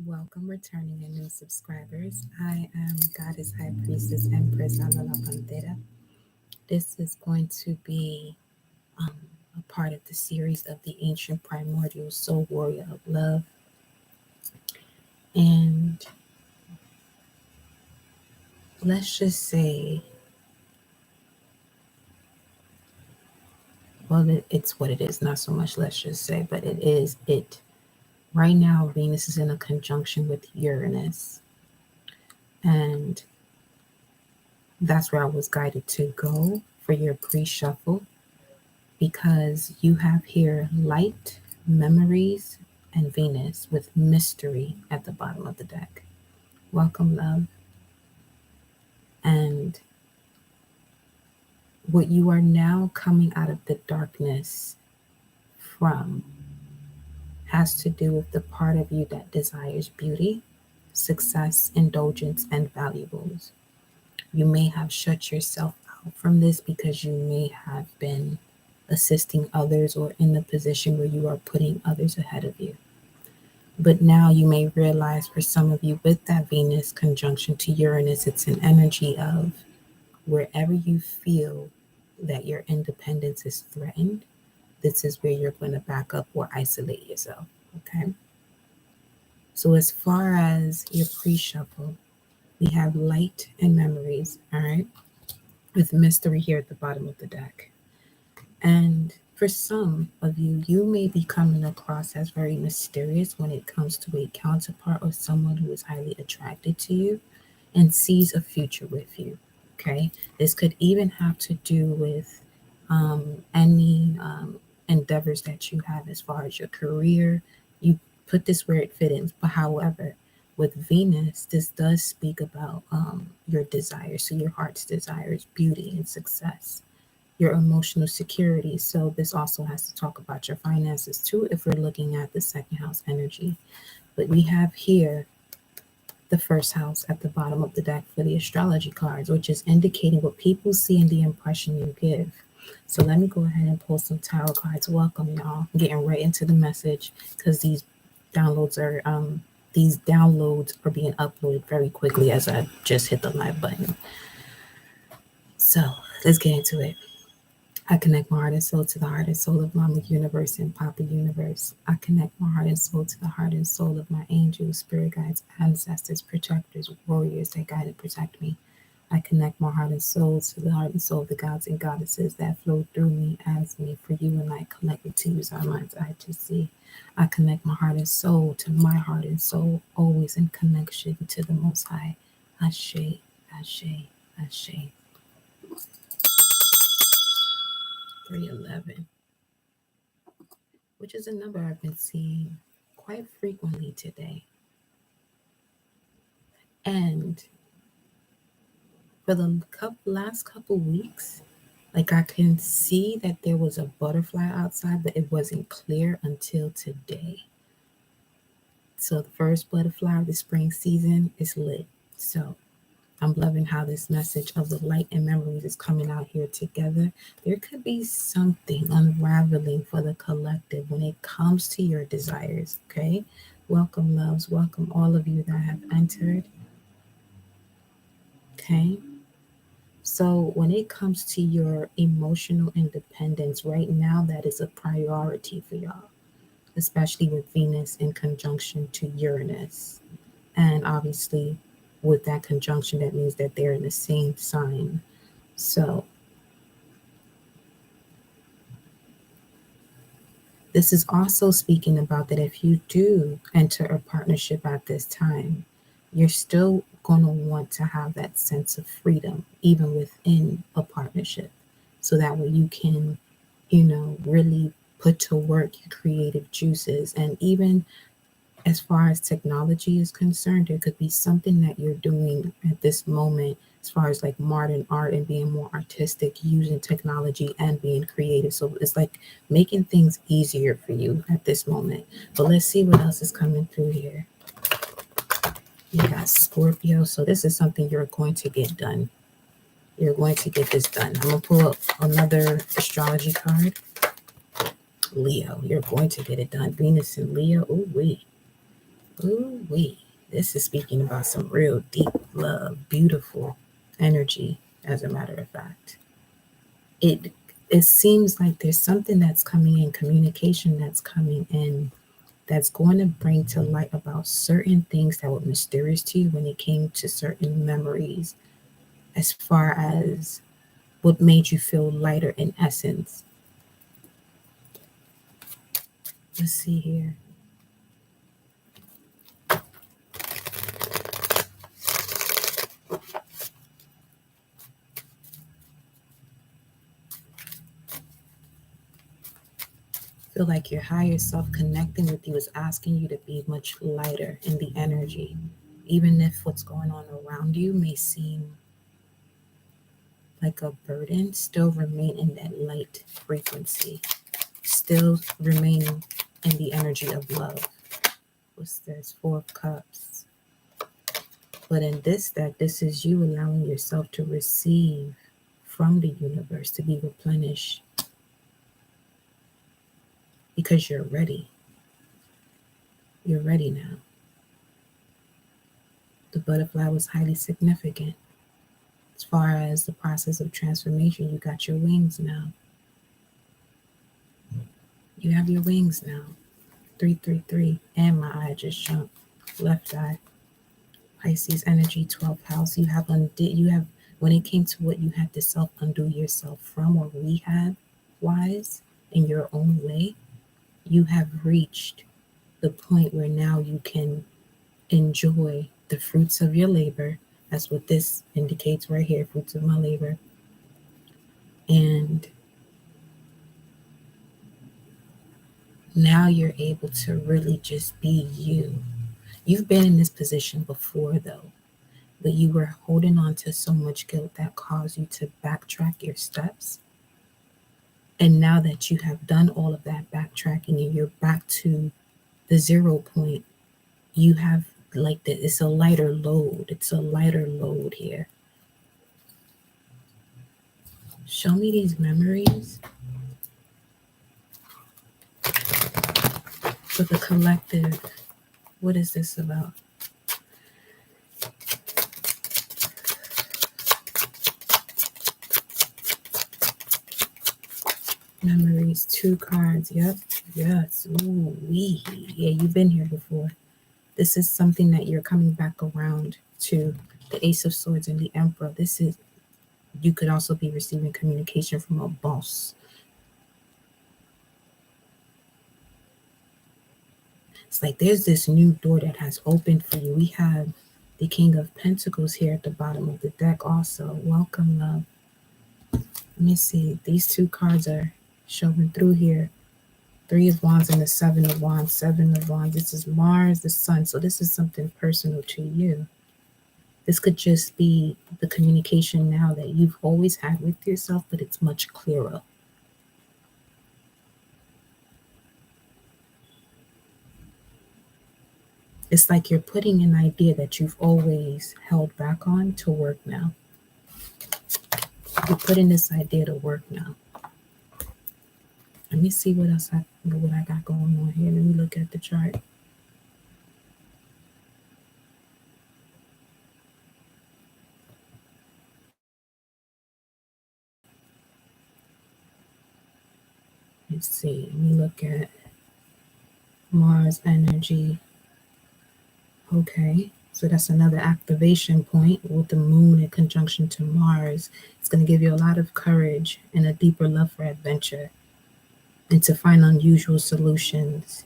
Welcome, returning and new subscribers. I am Goddess High Priestess Empress Ala La Pantera. This is going to be a part of the series of the Ancient Primordial Soul Warrior of Love. And let's just say, it's what it is. Not so much let's just say, but it is it. Right now, Venus is in a conjunction with Uranus. And that's where I was guided to go for your pre-shuffle, because you have here light, memories, and Venus with mystery at the bottom of the deck. Welcome, love. And what you are now coming out of the darkness from has to do with the part of you that desires beauty, success, indulgence, and valuables. You may have shut yourself out from this because you may have been assisting others or in the position where you are putting others ahead of you. But now you may realize, for some of you, with that Venus conjunction to Uranus, it's an energy of wherever you feel that your independence is threatened, this is where you're going to back up or isolate yourself. Okay. So as far as your pre-shuffle, we have light and memories, all right, with mystery here at the bottom of the deck. And for some of you, you may be coming across as very mysterious when it comes to a counterpart or someone who is highly attracted to you and sees a future with you. Okay. This could even have to do with any endeavors that you have as far as your career. You put this where it fits in. But however, with Venus, this does speak about your desires. So your heart's desires, beauty and success, your emotional security. So this also has to talk about your finances too, if we're looking at the second house energy. But we have here the first house at the bottom of the deck for the astrology cards, which is indicating what people see and the impression you give. So let me go ahead and pull some tarot cards. Welcome, y'all. I'm getting right into the message because these downloads are being uploaded very quickly as I just hit the live button. So let's get into it. I connect my heart and soul to the heart and soul of Mama Universe and Papa Universe. I connect my heart and soul to the heart and soul of my angels, spirit guides, ancestors, protectors, warriors that guide and protect me. I connect my heart and soul to the heart and soul of the gods and goddesses that flow through me as me. For you and I connected to use our mind's eye to see. I connect my heart and soul to my heart and soul, always in connection to the Most High. Ashe, Ashe, Ashe. 311, which is a number I've been seeing quite frequently today. And for the last couple weeks, like I can see that there was a butterfly outside, but it wasn't clear until today. So the first butterfly of the spring season is lit. So I'm loving how this message of the light and memories is coming out here together. There could be something unraveling for the collective when it comes to your desires, okay? Welcome, loves. Welcome, all of you that have entered. Okay? So when it comes to your emotional independence, right now, that is a priority for y'all, especially with Venus in conjunction to Uranus. And obviously, with that conjunction, that means that they're in the same sign. So this is also speaking about that if you do enter a partnership at this time, you're still going to want to have that sense of freedom, even within a partnership. So that way you can, really put to work your creative juices. And even as far as technology is concerned, there could be something that you're doing at this moment as far as like modern art and being more artistic, using technology and being creative. So it's like making things easier for you at this moment. But let's see what else is coming through here. You got Scorpio. So this is something you're going to get done. You're going to get this done. I'm going to pull up another astrology card. Leo, you're going to get it done. Venus and Leo. Oh, wait. Ooh, wee. This is speaking about some real deep love, beautiful energy, as a matter of fact. It it seems like there's something that's coming in, communication that's coming in, that's going to bring to light about certain things that were mysterious to you when it came to certain memories, as far as what made you feel lighter in essence. Let's see here. Feel like your higher self connecting with you is asking you to be much lighter in the energy, even if what's going on around you may seem like a burden. Still remain in that light frequency, still remain in the energy of love. What's this? Four of Cups. But in this deck, this is you allowing yourself to receive from the universe, to be replenished, because you're ready. You're ready now. The butterfly was highly significant. As far as the process of transformation, you got your wings now. You have your wings now. 333. And my eye just jumped. Left eye. Pisces energy, 12th house. You have when it came to what you had to self undo yourself from, or rehab wise, in your own way, you have reached the point where now you can enjoy the fruits of your labor. That's what this indicates right here, fruits of my labor. And now you're able to really just be you. You've been in this position before, though, but you were holding on to so much guilt that caused you to backtrack your steps. And now that you have done all of that backtracking and you're back to the 0 point, you have like that. It's a lighter load. It's a lighter load here. Show me these memories for the collective. What is this about? Memories, 2 cards. Yep. Yes. Ooh, wee. Yeah, you've been here before. This is something that you're coming back around to. The Ace of Swords and the Emperor. This is, you could also be receiving communication from a boss. It's like there's this new door that has opened for you. We have the King of Pentacles here at the bottom of the deck also. Welcome, love. Let me see. These 2 cards are showing through here. 3 of Wands and the 7 of Wands. 7 of Wands. This is Mars, the Sun. So this is something personal to you. This could just be the communication now that you've always had with yourself, but it's much clearer. It's like you're putting an idea that you've always held back on to work now. You're putting this idea to work now. Let me see what else I got going on here. Let me look at the chart. Let's see. Let me look at Mars energy. Okay. So that's another activation point with the moon in conjunction to Mars. It's going to give you a lot of courage and a deeper love for adventure and to find unusual solutions.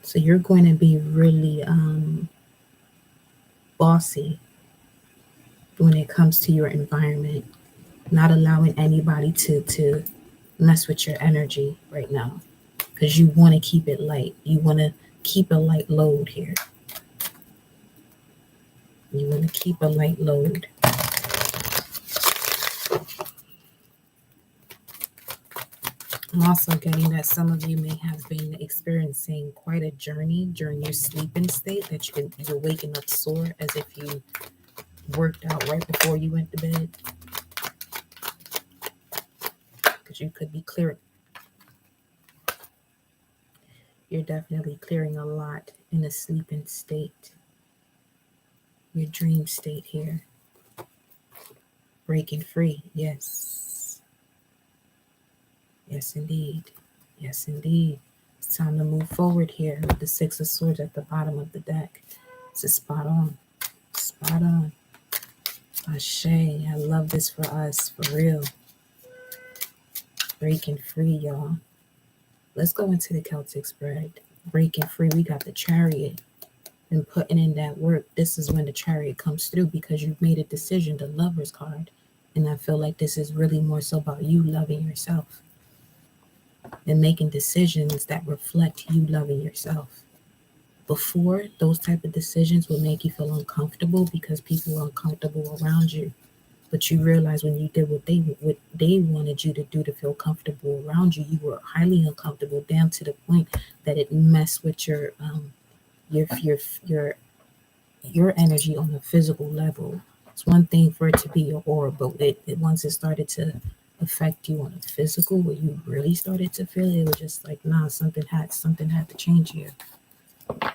So you're going to be really bossy when it comes to your environment, not allowing anybody to mess with your energy right now, because you want to keep it light. You want to keep a light load here. You want to keep a light load. I'm also getting that some of you may have been experiencing quite a journey during your sleeping state, that you're waking up sore as if you worked out right before you went to bed. Because because you could be clearing. You're definitely clearing a lot in a sleeping state. Your dream state here. Breaking free. Yes. Yes, indeed. Yes, indeed. It's time to move forward here with the Six of Swords at the bottom of the deck. It's spot on. Spot on. Ashe. I love this for us. For real. Breaking free, y'all. Let's go into the Celtic spread. Breaking free. We got the Chariot. And putting in that work. This is when the Chariot comes through because you've made a decision, the Lover's card. And I feel like this is really more so about you loving yourself and making decisions that reflect you loving yourself. Before, those type of decisions will make you feel uncomfortable because people were uncomfortable around you. But you realize when you did what they wanted you to do to feel comfortable around you, you were highly uncomfortable down to the point that it messed with your your energy on a physical level. It's one thing for it to be your aura, but once it started to affect you on a physical, where you really started to feel it, it was just like, nah, something had to change here.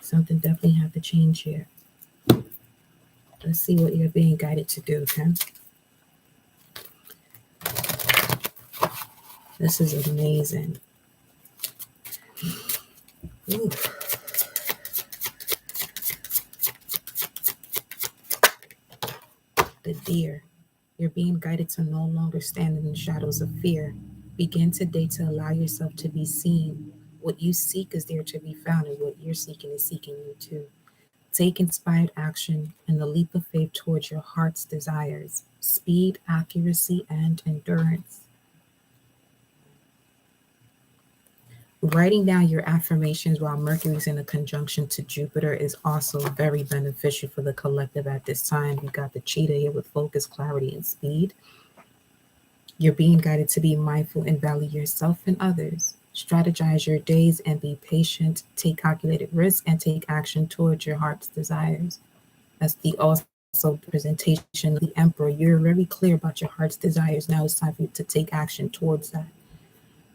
Something definitely had to change here. Let's see what you're being guided to do, okay? This is amazing. Ooh. The Deer. You're being guided to no longer stand in the shadows of fear. Begin today to allow yourself to be seen. What you seek is there to be found, and what you're seeking is seeking you too. Take inspired action and a leap of faith towards your heart's desires. Speed, accuracy, and endurance. Writing down your affirmations while Mercury's in a conjunction to Jupiter is also very beneficial for the collective at this time. You got the cheetah here with focus, clarity, and speed. You're being guided to be mindful and value yourself and others. Strategize your days and be patient. Take calculated risks and take action towards your heart's desires. That's the also presentation of the Emperor. You're very clear about your heart's desires. Now it's time for you to take action towards that.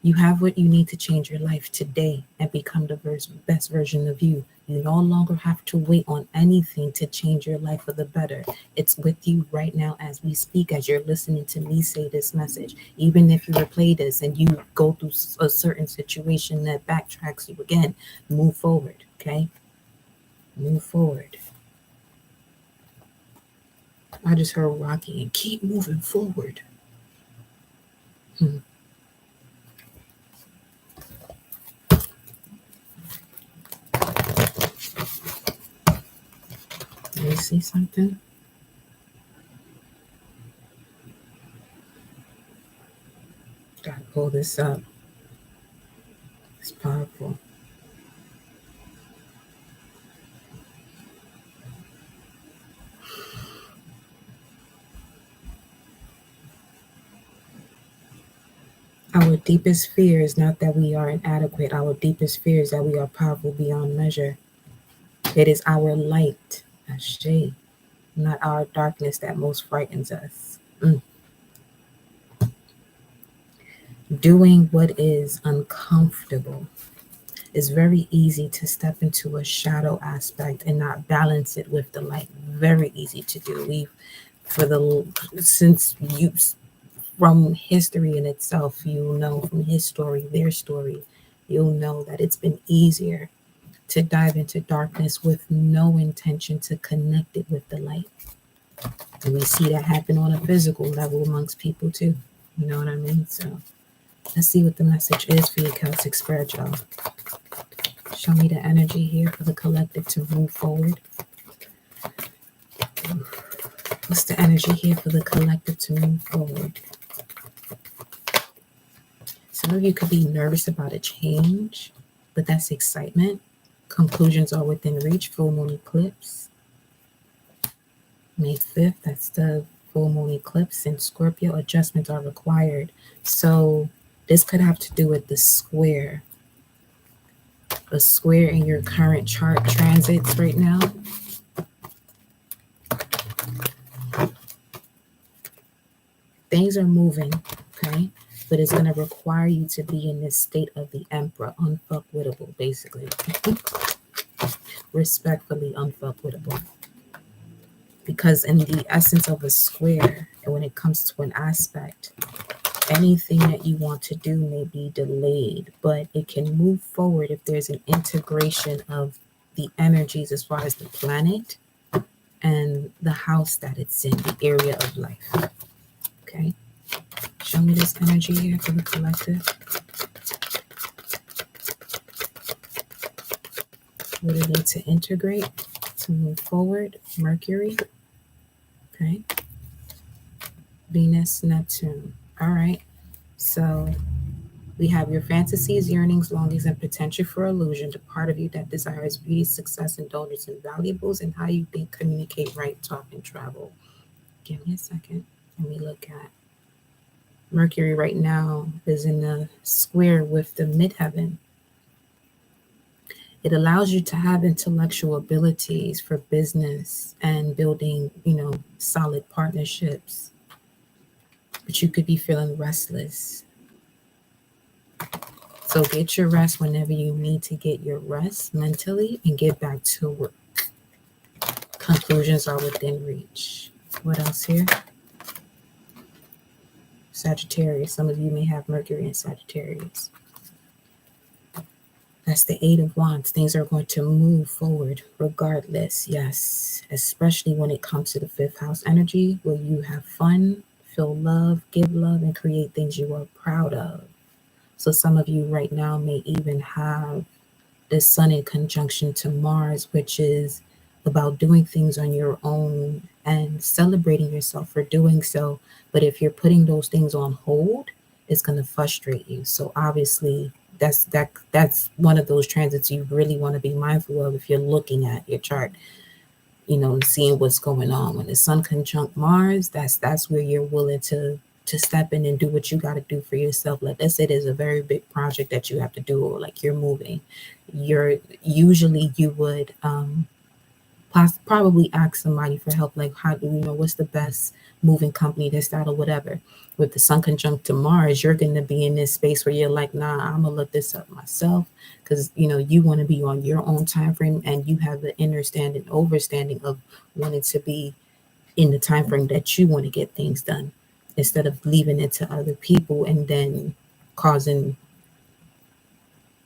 You have what you need to change your life today and become the best version of you. You no longer have to wait on anything to change your life for the better. It's with you right now as we speak, as you're listening to me say this message. Even if you replay this and you go through a certain situation that backtracks you again, move forward, okay? Move forward. I just heard Rocky and keep moving forward. Let me see something. Gotta pull this up. It's powerful. Our deepest fear is not that we are inadequate. Our deepest fear is that we are powerful beyond measure. It is our light, Ashe, not our darkness that most frightens us. Doing what is uncomfortable. It's very easy to step into a shadow aspect and not balance it with the light. Very easy to do. From history in itself, you know, from his story, their story, you'll know that it's been easier to dive into darkness with no intention to connect it with the light. And we see that happen on a physical level amongst people too. You know what I mean? So let's see what the message is for your Celtic spread, y'all. Show me the energy here for the collective to move forward. What's the energy here for the collective to move forward? Some of you could be nervous about a change, but that's excitement. Conclusions are within reach. Full moon eclipse. May 5th, that's the full moon eclipse in Scorpio. Adjustments are required. So this could have to do with the square. A square in your current chart transits right now. Things are moving, okay? but it's going to require you to be in this state of the emperor, unfuckwittable, basically. Respectfully unfuckwittable. Because in the essence of a square, and when it comes to an aspect, anything that you want to do may be delayed, but it can move forward if there's an integration of the energies as far as the planet and the house that it's in, the area of life. Okay. Show me this energy here for the collective. What do they need to integrate to move forward? Mercury. Okay. Venus, Neptune. All right. So we have your fantasies, yearnings, longings, and potential for illusion, the part of you that desires beauty, success, indulgence, and valuables, and how you think, communicate, write, talk, and travel. Give me a second. Let me look at Mercury right now is in a square with the midheaven. It allows you to have intellectual abilities for business and building, solid partnerships. But you could be feeling restless. So get your rest whenever you need to get your rest mentally and get back to work. Conclusions are within reach. What else here? Sagittarius. Some of you may have Mercury in Sagittarius. That's the Eight of Wands. Things are going to move forward regardless. Yes. Especially when it comes to the fifth house energy, where you have fun, feel love, give love, and create things you are proud of. So some of you right now may even have the Sun in conjunction to Mars, which is about doing things on your own and celebrating yourself for doing so. But if you're putting those things on hold, it's going to frustrate you. So obviously that's one of those transits you really want to be mindful of if you're looking at your chart, seeing what's going on. When the Sun conjunct Mars, that's where you're willing to step in and do what you got to do for yourself. Like, let's say there's a very big project that you have to do, or like you're moving. You would probably ask somebody for help, like how do what's the best moving company, this, that, or whatever. With the Sun conjunct to Mars, you're going to be in this space where you're like, nah, I'm gonna look this up myself, because you want to be on your own time frame, and you have the understanding, overstanding of wanting to be in the time frame that you want to get things done, instead of leaving it to other people and then causing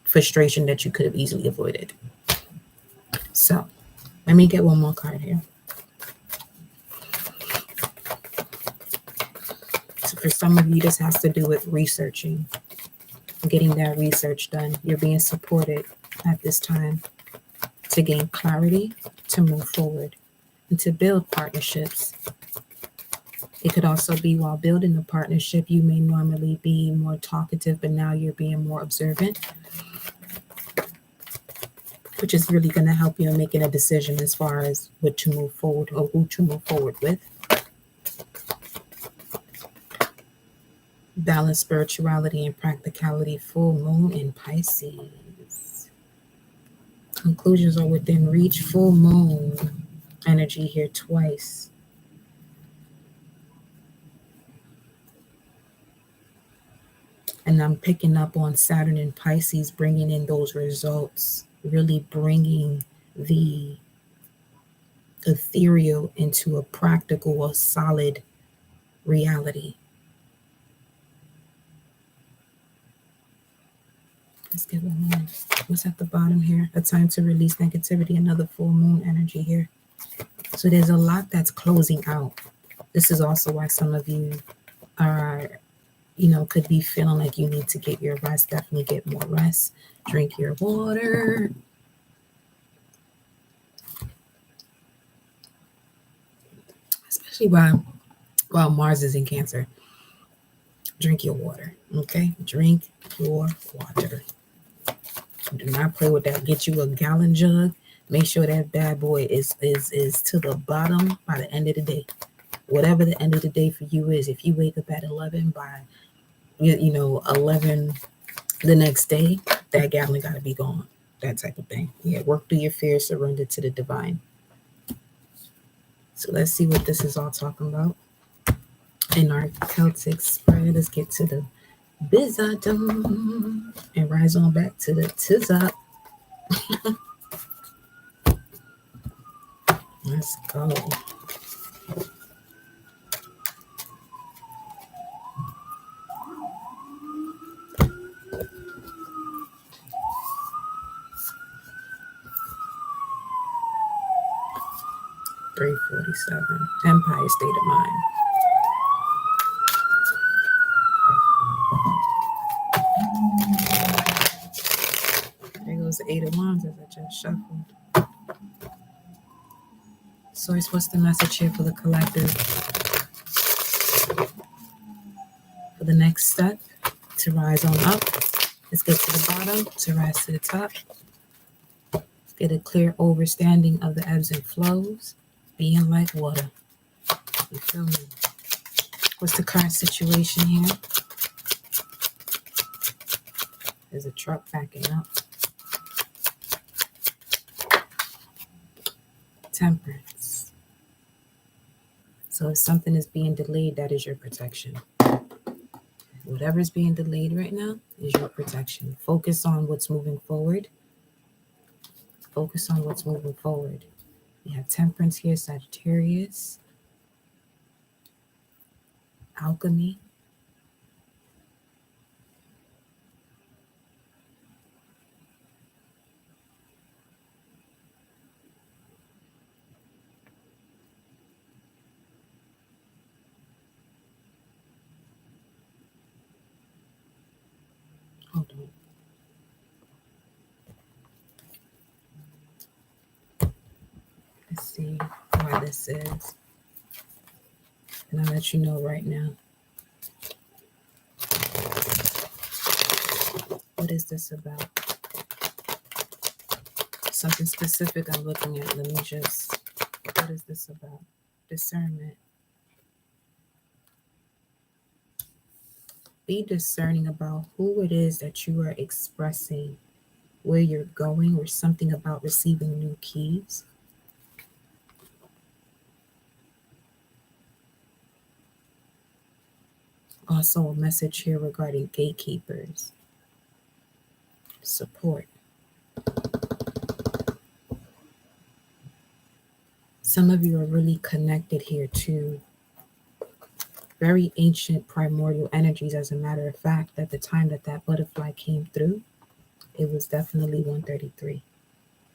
frustration that you could have easily avoided. So let me get one more card here. So for some of you, this has to do with researching, getting that research done. You're being supported at this time to gain clarity, to move forward, and to build partnerships. It could also be while building a partnership, you may normally be more talkative, but now you're being more observant, which is really going to help you in making a decision as far as what to move forward or who to move forward with. Balance, spirituality, and practicality, full moon in Pisces. Conclusions are within reach. Full moon energy here twice. And I'm picking up on Saturn and Pisces bringing in those results, really bringing the ethereal into a practical or solid reality. Let's get one more. What's at the bottom here? A time to release negativity, another full moon energy here. So there's a lot that's closing out. This is also why some of you are, could be feeling like you need to get your rest. Definitely get more rest. Drink your water. Especially while Mars is in Cancer. Drink your water, okay? Drink your water. Do not play with that. Get you a gallon jug. Make sure that bad boy is to the bottom by the end of the day. Whatever the end of the day for you is. If you wake up at 11, by 11 the next day, that gallon got to be gone. That type of thing. Yeah, work through your fears, surrender to the divine. So let's see what this is all talking about. In our Celtic spread, let's get to the Bizadum. And rise on back to the tizap. Let's go. $347. Empire State of Mind. There goes the Eight of Wands as I just shuffled. Source, what's the message here for the collective? For the next step, to rise on up. Let's get to the bottom, to rise to the top. Get a clear understanding of the ebbs and flows. Being like water. You feel me? What's the current situation here? There's a truck backing up. Temperance. So if something is being delayed, that is your protection. Whatever is being delayed right now is your protection. Focus on what's moving forward. Focus on what's moving forward. We have Temperance here, Sagittarius. Alchemy. Hold on. Let's see why this is. And I'll let you know right now. What is this about? Something specific I'm looking at. Let me just, what is this about? Discernment. Be discerning about who it is that you are expressing, where you're going, or something about receiving new keys. Also a message here regarding gatekeepers. Support. Some of you are really connected here to very ancient primordial energies. As a matter of fact, at the time that that butterfly came through, it was definitely 133.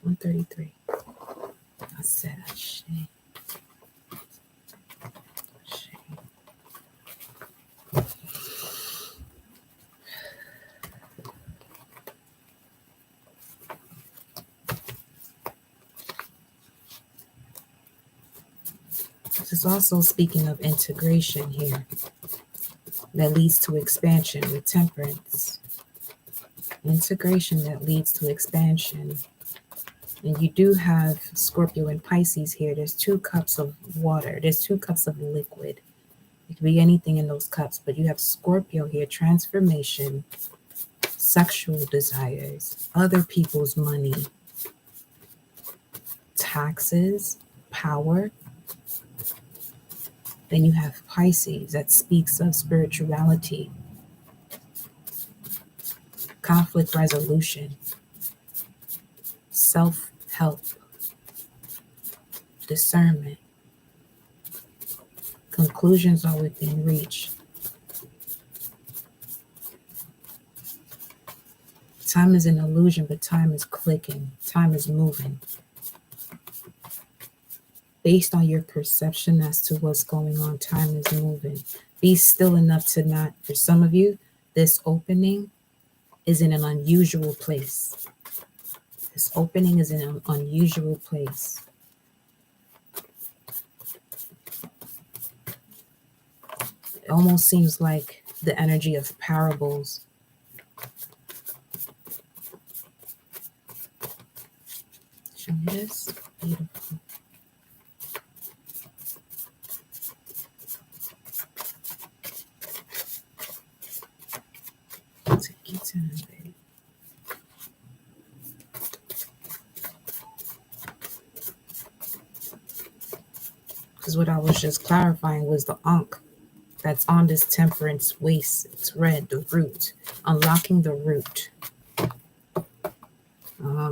133. I said, shame. This is also speaking of integration here that leads to expansion with Temperance. Integration that leads to expansion. And you do have Scorpio and Pisces here. There's 2 cups of water. There's 2 cups of liquid. It could be anything in those cups, but you have Scorpio here, transformation, sexual desires, other people's money, taxes, power. Then you have Pisces that speaks of spirituality, conflict resolution, self-help, discernment. Conclusions are within reach. Time is an illusion, but time is clicking. Time is moving. Based on your perception as to what's going on, time is moving. Be still enough to not, for some of you, this opening is in an unusual place. This opening is in an unusual place. It almost seems like the energy of parables. Show me this. Beautiful. Take your time, baby. Because what I was just clarifying was the Ankh. that's on this temperance waste. It's red, the root, unlocking the root.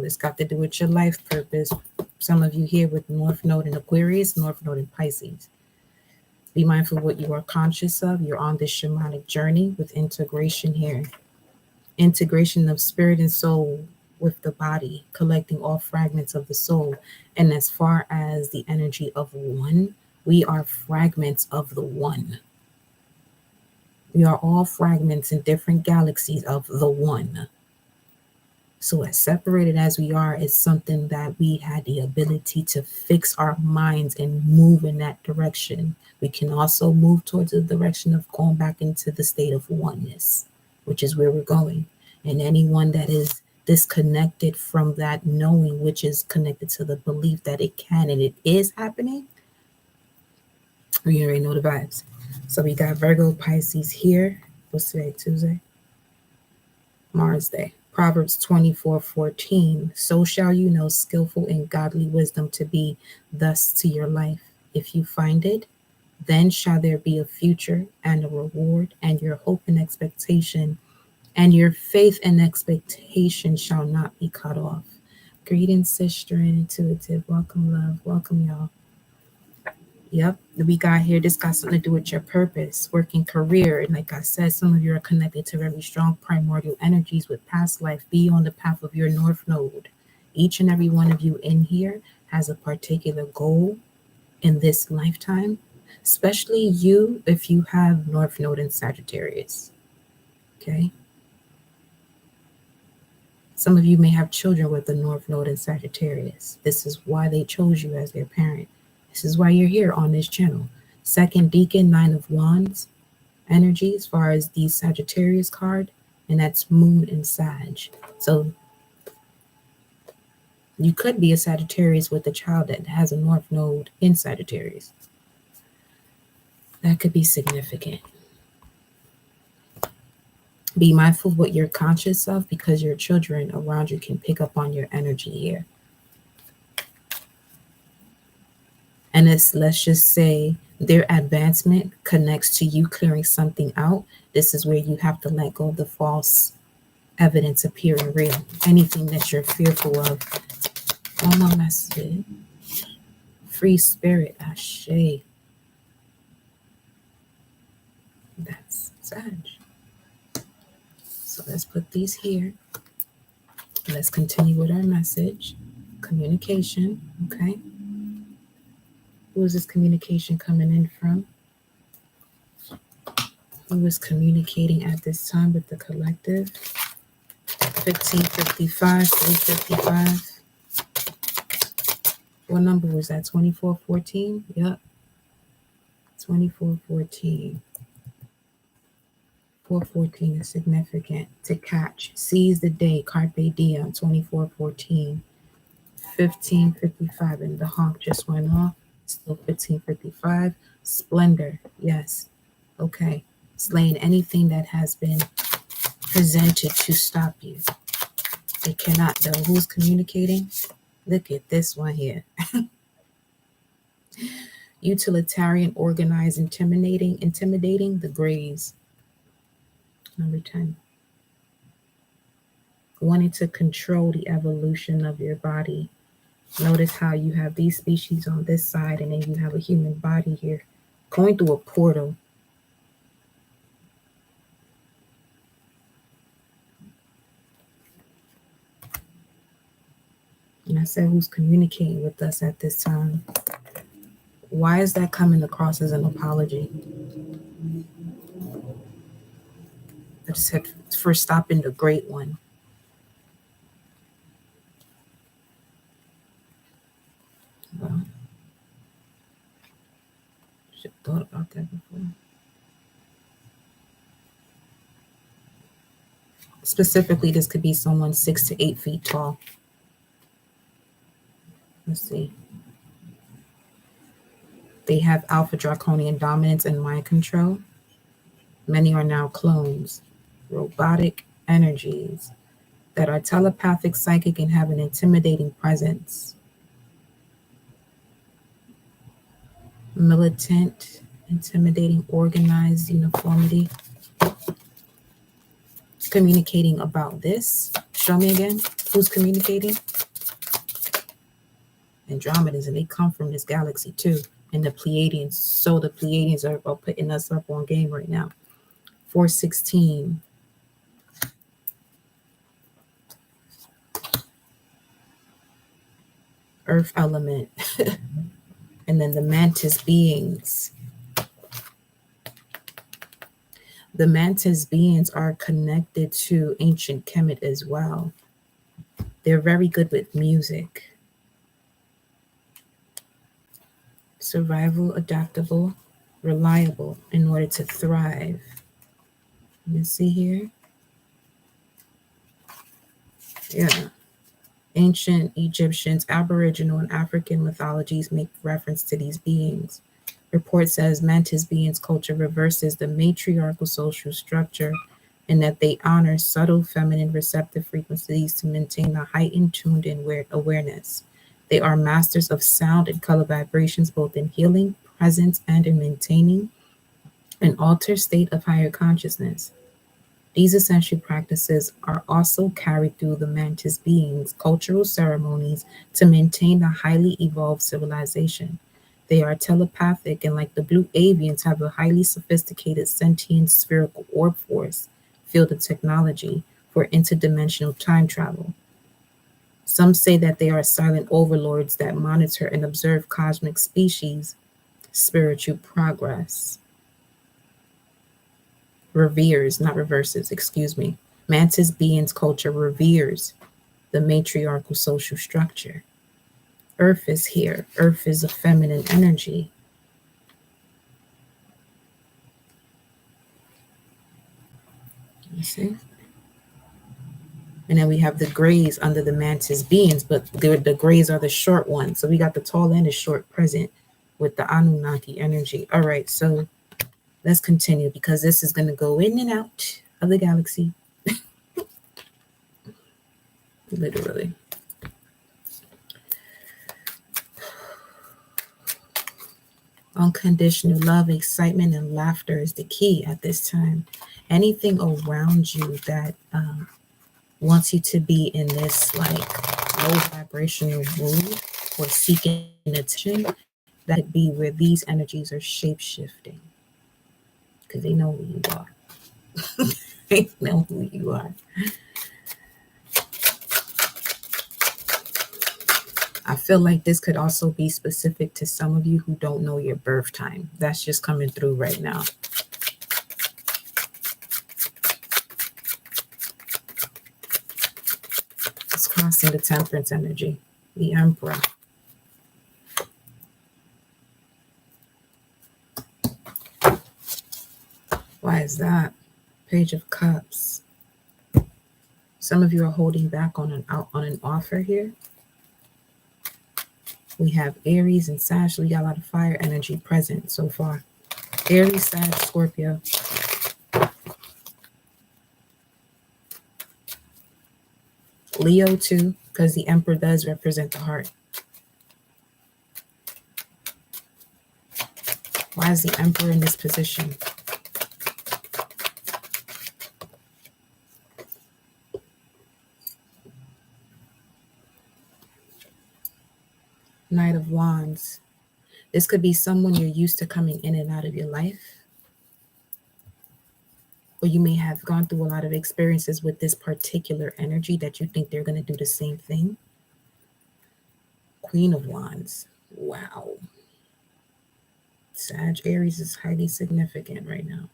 It's got to do with your life purpose. Some of you here with North Node in Aquarius, North Node in Pisces. Be mindful of what you are conscious of. You're on this shamanic journey with integration here. Integration of spirit and soul with the body, collecting all fragments of the soul. And as far as the energy of one, we are fragments of the one. We are all fragments in different galaxies of the one. So as separated as we are, it's something that we had the ability to fix our minds and move in that direction. We can also move towards the direction of going back into the state of oneness, which is where we're going. And anyone that is disconnected from that knowing, which is connected to the belief that it can and it is happening, we already know the vibes. So we got Virgo, Pisces here. What's today? Tuesday? Mars Day. Proverbs 24:14. So shall you know skillful and godly wisdom to be thus to your life. If you find it, then shall there be a future and a reward, and your hope and expectation, and your faith and expectation shall not be cut off. Greetings, sister and intuitive. Welcome, love. Welcome, y'all. Yep, we got here. This got something to do with your purpose, working career. And like I said, some of you are connected to very strong primordial energies with past life. Be on the path of your North Node. Each and every one of you in here has a particular goal in this lifetime, especially you if you have North Node in Sagittarius. Okay. Some of you may have children with the North Node in Sagittarius. This is why they chose you as their parent. This is why you're here on this channel. Second Deacon, 9 of Wands energy as far as the Sagittarius card, and that's Moon and Sag. So you could be a Sagittarius with a child that has a North Node in Sagittarius. That could be significant. Be mindful of what you're conscious of because your children around you can pick up on your energy here. And let's just say their advancement connects to you clearing something out. This is where you have to let go of the false evidence appearing real. Anything that you're fearful of. Oh no, that's it. Free spirit, Ashe. That's Sag. So let's put these here. Let's continue with our message. Communication, okay? Who is this communication coming in from? Who is communicating at this time with the collective? 1555, 355. What number was that? 2414? Yep. 2414. 414 is significant. To catch. Seize the day. Carpe diem. 2414. 1555. And the honk just went off. Still 1555. Splendor. Yes. Okay. Slaying anything that has been presented to stop you. They cannot know who's communicating. Look at this one here. Utilitarian, organized, intimidating the Grays. Number 10. Wanting to control the evolution of your body. Notice how you have these species on this side and then you have a human body here going through a portal. And I said, who's communicating with us at this time? Why is that coming across as an apology? I said for stopping the great one. Well, should have thought about that before. Specifically, this could be someone 6 to 8 feet tall. Let's see. They have alpha draconian dominance and mind control. Many are now clones. Robotic energies that are telepathic, psychic, and have an intimidating presence. Militant intimidating, organized, uniformity. Communicating about this. Show me again. Who's communicating? Andromedas, and they come from this galaxy too. And the Pleiadians. So the Pleiadians are putting us up on game right now. 416. Earth element. And then the mantis beings. The mantis beings are connected to ancient Kemet as well. They're very good with music. Survival, adaptable, reliable in order to thrive. Let me see here. Yeah. Ancient Egyptians, Aboriginal, and African mythologies make reference to these beings. Report says mantis beings culture reverses the matriarchal social structure in that they honor subtle feminine receptive frequencies to maintain a heightened tuned in awareness. They are masters of sound and color vibrations, both in healing, presence, and in maintaining an altered state of higher consciousness. These essential practices are also carried through the mantis beings' cultural ceremonies to maintain a highly evolved civilization. They are telepathic and, like the blue avians, have a highly sophisticated sentient spherical orb force field of technology for interdimensional time travel. Some say that they are silent overlords that monitor and observe cosmic species' spiritual progress. Reveres, not reverses, excuse me. Mantis beings culture reveres the matriarchal social structure. Earth is here. Earth is a feminine energy. You see? And then we have the grays under the mantis beings, but the grays are the short ones. So we got the tall and the short present with the Anunnaki energy. All right, so let's continue because this is going to go in and out of the galaxy. Literally. Unconditional love, excitement, and laughter is the key at this time. Anything around you that wants you to be in this like low vibrational mood or seeking attention, that could be where these energies are shape shifting because they know who you are. They know who you are. I feel like this could also be specific to some of you who don't know your birth time. That's just coming through right now. It's crossing the temperance energy, the emperor. Why is that? Page of Cups. Some of you are holding back on an offer here. We have Aries and Sag. So we got a lot of fire energy present so far. Aries, Sag, Scorpio. Leo too, because the Emperor does represent the heart. Why is the Emperor in this position? Knight of Wands. This could be someone you're used to coming in and out of your life. Or you may have gone through a lot of experiences with this particular energy that you think they're going to do the same thing. Queen of Wands. Wow. Sag Aries is highly significant right now.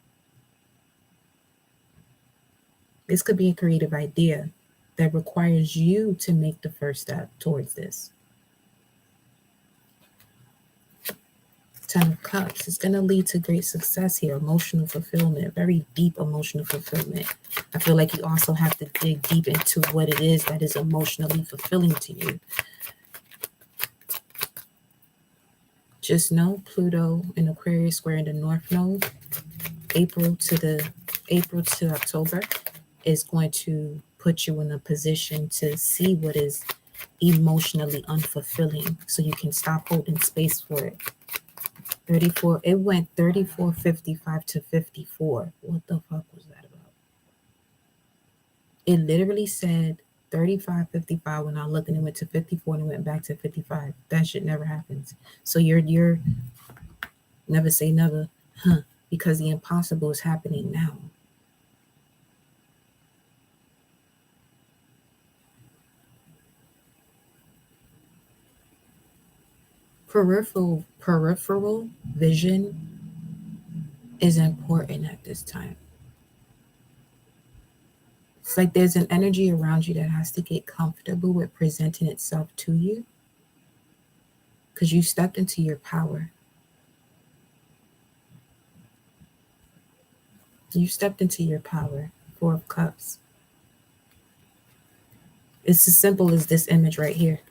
This could be a creative idea that requires you to make the first step towards this. Ten of Cups. It's going to lead to great success here. Emotional fulfillment, very deep emotional fulfillment. I feel like you also have to dig deep into what it is that is emotionally fulfilling to you. Just know Pluto in Aquarius square in the North Node, April to October, is going to put you in a position to see what is emotionally unfulfilling so you can stop holding space for it. 34. It went 34:55 to 54. What the fuck was that about? It literally said 35:55 when I looked, and it went to 54 and it went back to 55. That shit never happens. So you're never say never, huh? Because the impossible is happening now. Peripheral vision is important at this time. It's like there's an energy around you that has to get comfortable with presenting itself to you because you stepped into your power. You stepped into your power. Four of Cups. It's as simple as this image right here.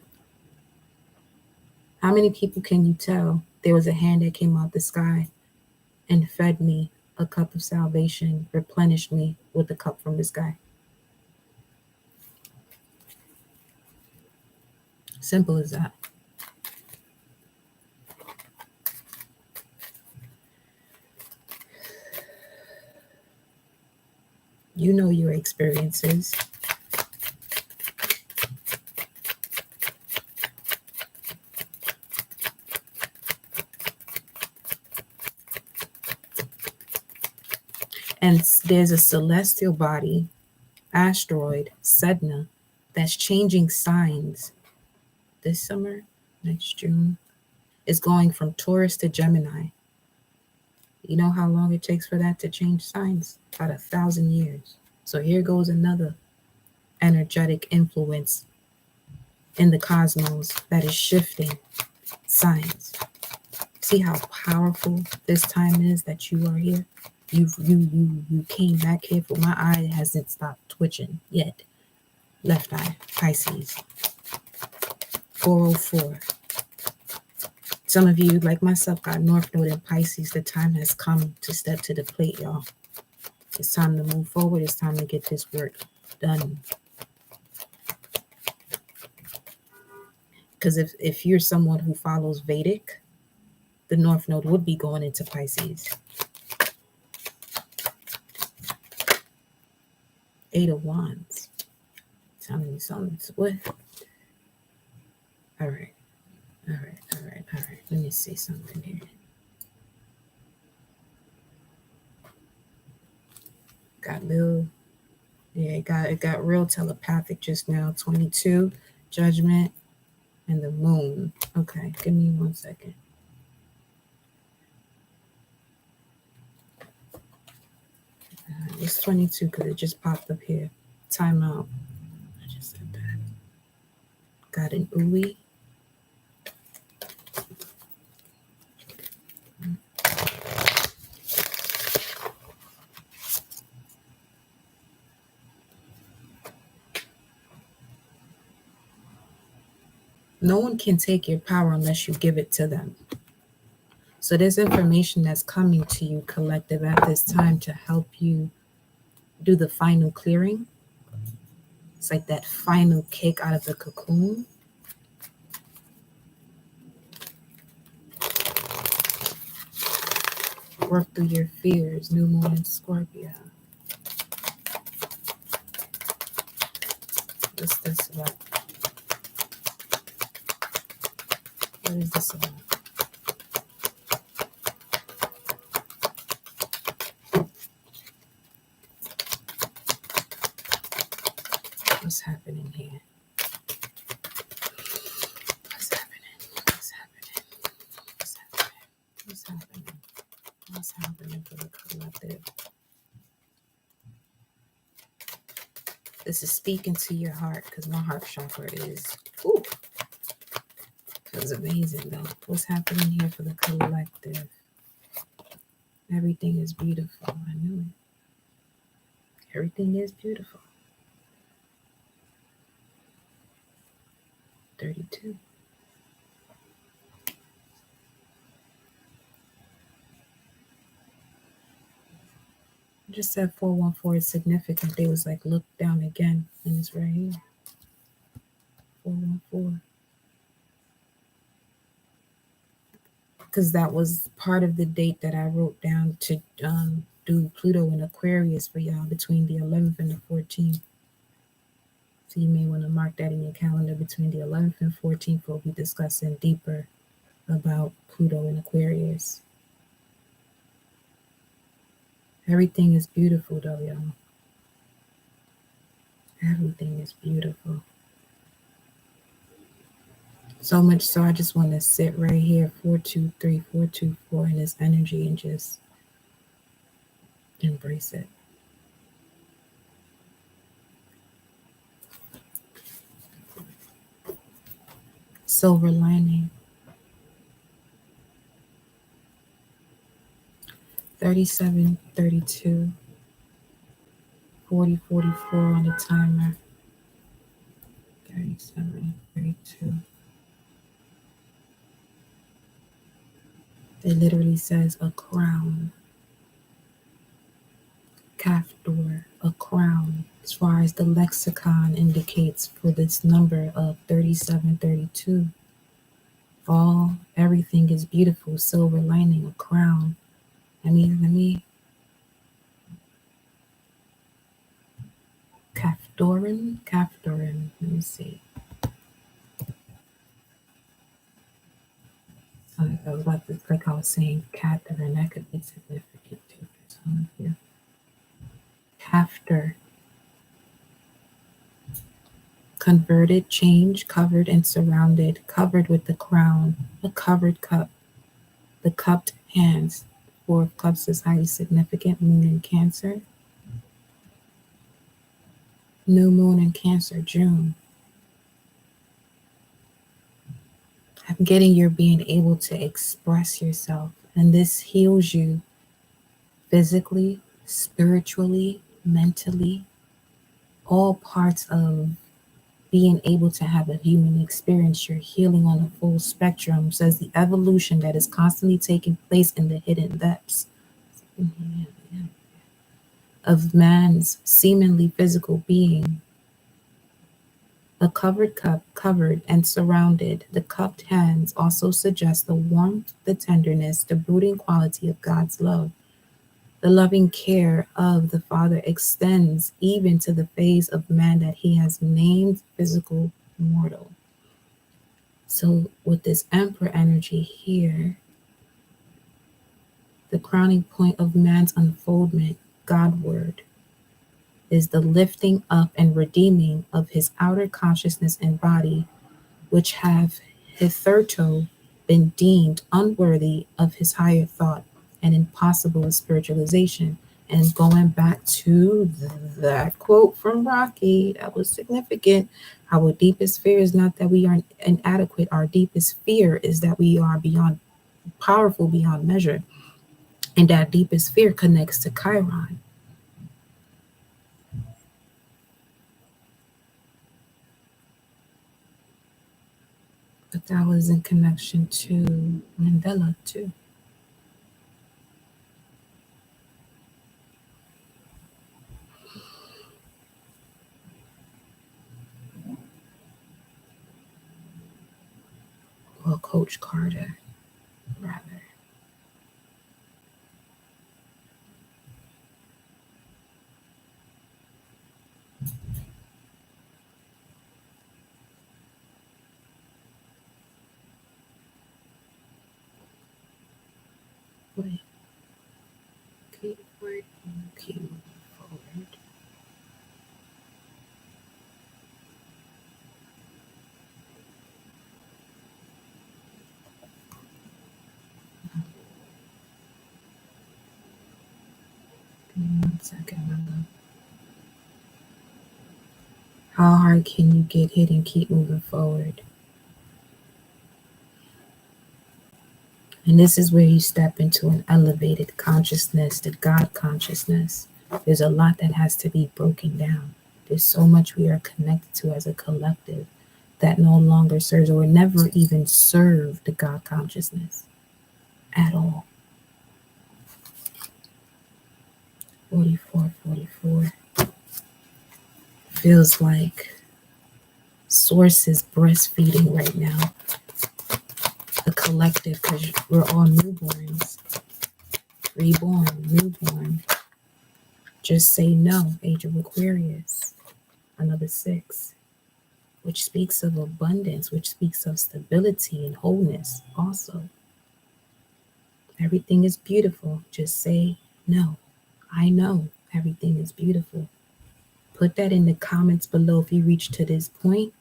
How many people can you tell there was a hand that came out the sky and fed me a cup of salvation, replenished me with a cup from the sky? Simple as that. You know your experiences. And there's a celestial body, asteroid, Sedna, that's changing signs this summer, next June. It's going from Taurus to Gemini. You know how long it takes for that to change signs? About 1,000 years. So here goes another energetic influence in the cosmos that is shifting signs. See how powerful this time is that you are here? You came back here, for my eye hasn't stopped twitching yet. Left eye, Pisces. 404. Some of you, like myself, got North Node in Pisces. The time has come to step to the plate, y'all. It's time to move forward. It's time to get this work done. Because if you're someone who follows Vedic, the North Node would be going into Pisces. 8 of Wands. Tell me something. What? All right. Let me see something here. It got real telepathic just now. 22, Judgment, and the Moon. Okay, give me 1 second. It's 22 because it just popped up here. Time out. I just said that. Got an ooey. No one can take your power unless you give it to them. So there's information that's coming to you, collective, at this time to help you do the final clearing. It's like that final kick out of the cocoon. Work through your fears. New moon in Scorpio. What's this about? What is this about? What's happening here? What's happening? What's happening? What's happening? What's happening? What's happening for the collective? This is speaking to your heart because my heart chakra is, ooh, feels amazing though. What's happening here for the collective? Everything is beautiful. I knew it. Everything is beautiful. 32. I just said 414 is significant. They was like, look down again, and it's right here. 414. because that was part of the date that I wrote down to do Pluto and Aquarius for y'all between the 11th and the 14th. So you may want to mark that in your calendar. Between the 11th and 14th, we'll be discussing deeper about Pluto and Aquarius. Everything is beautiful though, y'all. Everything is beautiful. So much so I just want to sit right here, 423, 424 in this energy and just embrace it. Silver lining. 37, 32, 40, 44 on the timer. 37, 32. It literally says a crown. Kafdor, a crown, as far as the lexicon indicates for this number of 37, 32. Everything is beautiful, silver lining, a crown. Let me. Kafdorin, let me see. I was about to, like I was saying, Catherine, that could be significant too for some of you. After. Converted, changed, covered, and surrounded, covered with the crown, a covered cup, the cupped hands. Four of Cups is highly significant. Moon in Cancer. New moon in Cancer, June. I'm getting you're being able to express yourself, and this heals you physically, spiritually, mentally, all parts of being able to have a human experience. You're healing on a full spectrum, says the evolution that is constantly taking place in the hidden depths of man's seemingly physical being. A covered cup, covered and surrounded. The cupped hands also suggest the warmth, the tenderness, the brooding quality of God's love. The loving care of the Father extends even to the phase of man that he has named physical mortal. So with this Emperor energy here, the crowning point of man's unfoldment, Godward, is the lifting up and redeeming of his outer consciousness and body, which have hitherto been deemed unworthy of his higher thought and impossible of spiritualization. And going back to that quote from Rocky, that was significant. Our deepest fear is not that we are inadequate. Our deepest fear is that we are beyond powerful, beyond measure. And that deepest fear connects to Chiron. But that was in connection to Mandela too. Well, Coach Carter, rather. Wait. Keyword, keyword forward. Give me 1 second, my love. How hard can you get hit and keep moving forward? And this is where you step into an elevated consciousness, the God consciousness. There's a lot that has to be broken down. There's so much we are connected to as a collective that no longer serves or never even served the God consciousness at all. 44, 44. Feels like Source is breastfeeding right now. collective, because we're all newborns, reborn, newborn. Just say no, age of Aquarius, another 6, which speaks of abundance, which speaks of stability and wholeness also. Everything is beautiful. Just say no. I know everything is beautiful. Put that in the comments below if you reach to this point.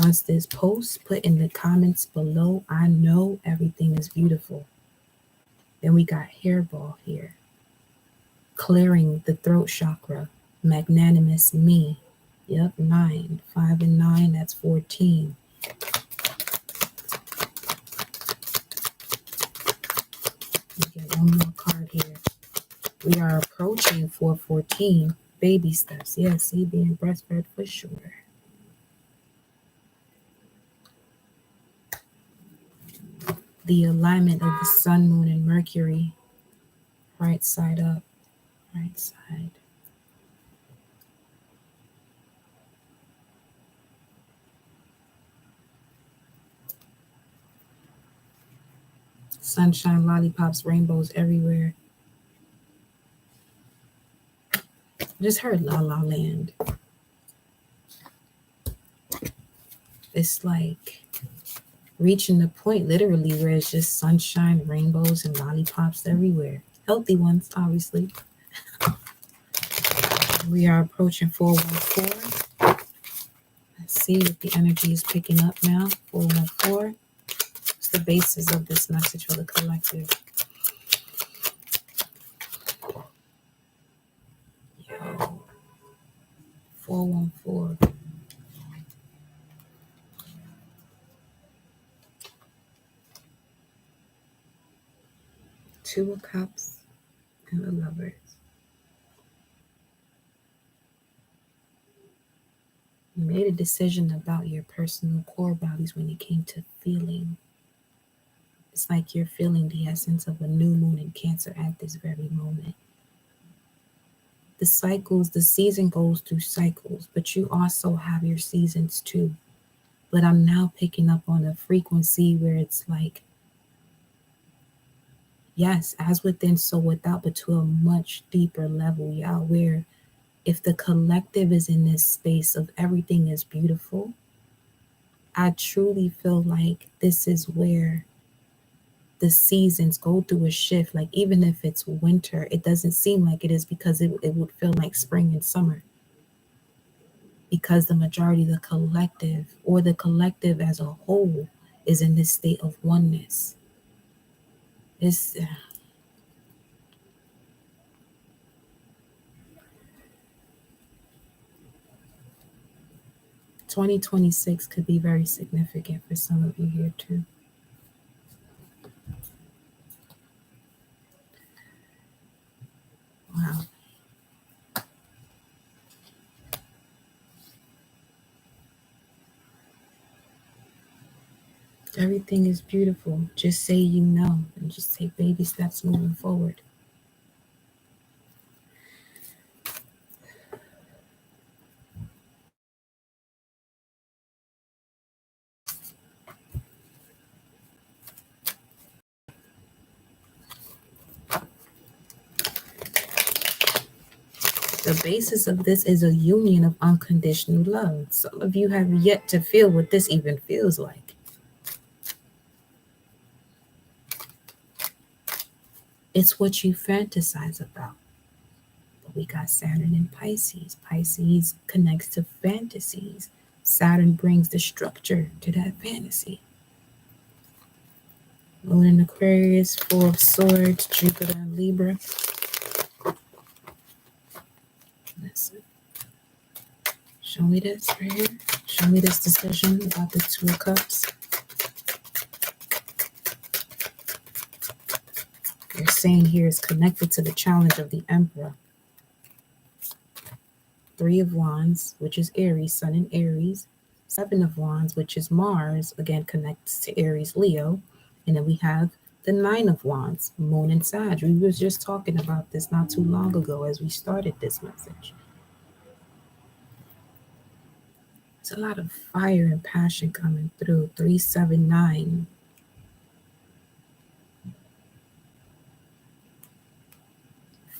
Once this post, put in the comments below, I know everything is beautiful. Then we got hairball here. Clearing the throat chakra. Magnanimous me. Yep, 9. 5 and 9, that's 14. We get one more card here. We are approaching 414. Baby steps. Yes, see, being breastfed for sure. The alignment of the sun, moon, and Mercury. Right side up. Right side. Sunshine, lollipops, rainbows everywhere. I just heard La La Land. It's like reaching the point literally where it's just sunshine, rainbows, and lollipops everywhere. Healthy ones, obviously. We are approaching 414. Let's see if the energy is picking up now. 414. What's the basis of this message for the collective? Yo, 414. 2 of Cups and the Lovers. You made a decision about your personal core values when it came to feeling. It's like you're feeling the essence of a new moon in Cancer at this very moment. The cycles, the season goes through cycles, but you also have your seasons too. But I'm now picking up on a frequency where it's like, yes, as within, so without, but to a much deeper level, yeah, where if the collective is in this space of everything is beautiful, I truly feel like this is where the seasons go through a shift. Like even if it's winter, it doesn't seem like it is, because it would feel like spring and summer. Because the majority of the collective, or the collective as a whole, is in this state of oneness. It's 2026 could be very significant for some of you here too. Wow. Everything is beautiful. Just say you know, and just take baby steps moving forward. The basis of this is a union of unconditional love. Some of you have yet to feel what this even feels like. It's what you fantasize about. But we got Saturn in Pisces. Pisces connects to fantasies. Saturn brings the structure to that fantasy. Moon in Aquarius, 4 of Swords, Jupiter in Libra. Listen. Show me this right here. Show me this decision about the 2 of Cups. They're saying here is connected to the challenge of the Emperor. 3 of Wands, which is Aries, Sun in Aries. 7 of Wands, which is Mars, again connects to Aries, Leo. And then we have the 9 of Wands, Moon in Sag. We was just talking about this not too long ago as we started this message. There's a lot of fire and passion coming through. 3, 7, 9.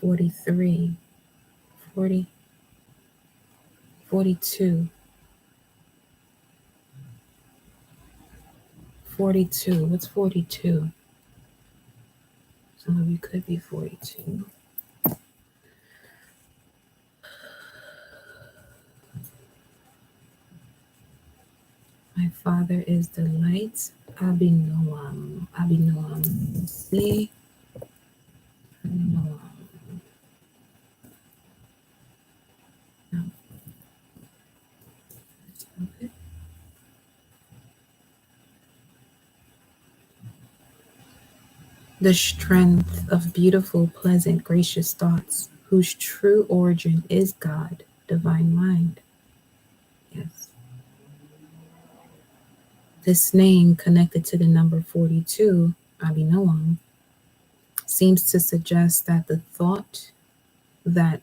43, 40, 42, 42. What's 42? Some of you could be 42. My Father is the light. Abinoam. See? Abinoam. No. Okay. The strength of beautiful, pleasant, gracious thoughts, whose true origin is God, divine mind. Yes. This name, connected to the number 42, Abinoam, seems to suggest that the thought that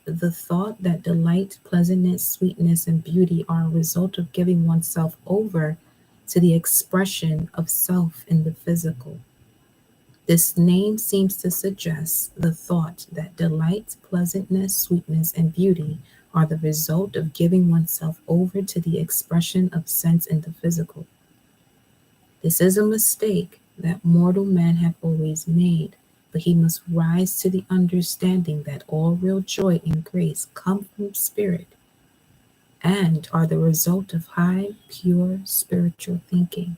delight, pleasantness, sweetness, and beauty are a result of giving oneself over to the expression of self in the physical. This name seems to suggest the thought that delight, pleasantness, sweetness, and beauty are the result of giving oneself over to the expression of sense in the physical. This is a mistake that mortal men have always made, but he must rise to the understanding that all real joy and grace come from spirit and are the result of high, pure spiritual thinking.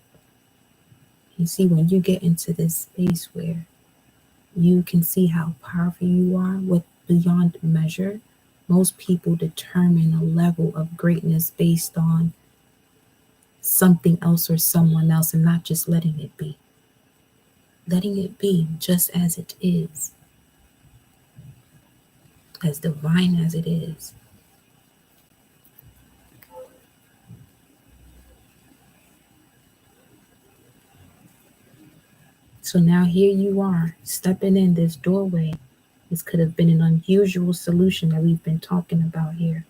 You see, when you get into this space where you can see how powerful you are with beyond measure, most people determine a level of greatness based on something else or someone else and not just letting it be. Letting it be just as it is, as divine as it is. So now here you are, stepping in this doorway. This could have been an unusual solution that we've been talking about here,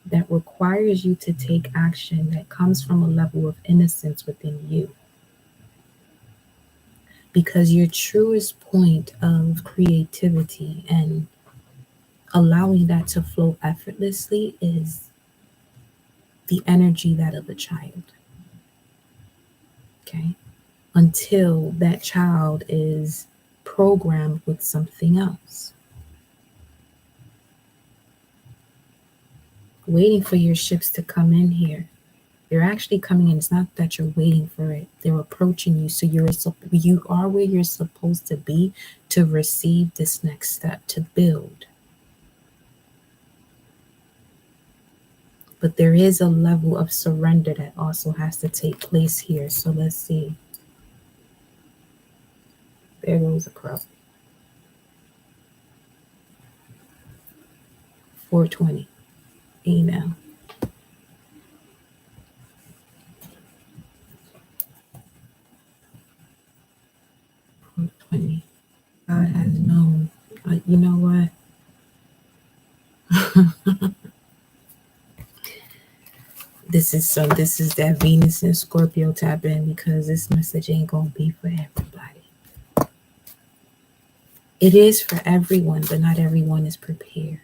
that requires you to take action that comes from a level of innocence within you. Because your truest point of creativity and allowing that to flow effortlessly is the energy that of a child. Okay? Until that child is programmed with something else. Waiting for your ships to come in here. They're actually coming in. It's not that you're waiting for it. They're approaching you. So you are where you're supposed to be to receive this next step, to build. But there is a level of surrender that also has to take place here. So let's see. There goes a crow. 420. Email. 420. God has known. You know what? This is that Venus and Scorpio tap in, because this message ain't gonna be for everybody. It is for everyone, but not everyone is prepared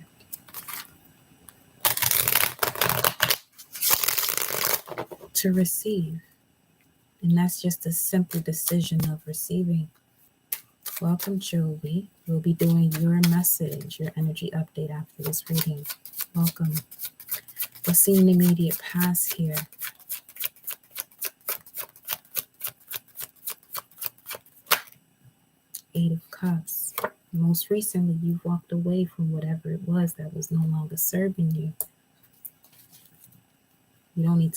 to receive. And that's just a simple decision of receiving. Welcome, Joey. We'll be doing your message, your energy update after this reading. Welcome. We'll see in the immediate past here. Eight of Cups. Most recently, you walked away from whatever it was that was no longer serving you. You don't need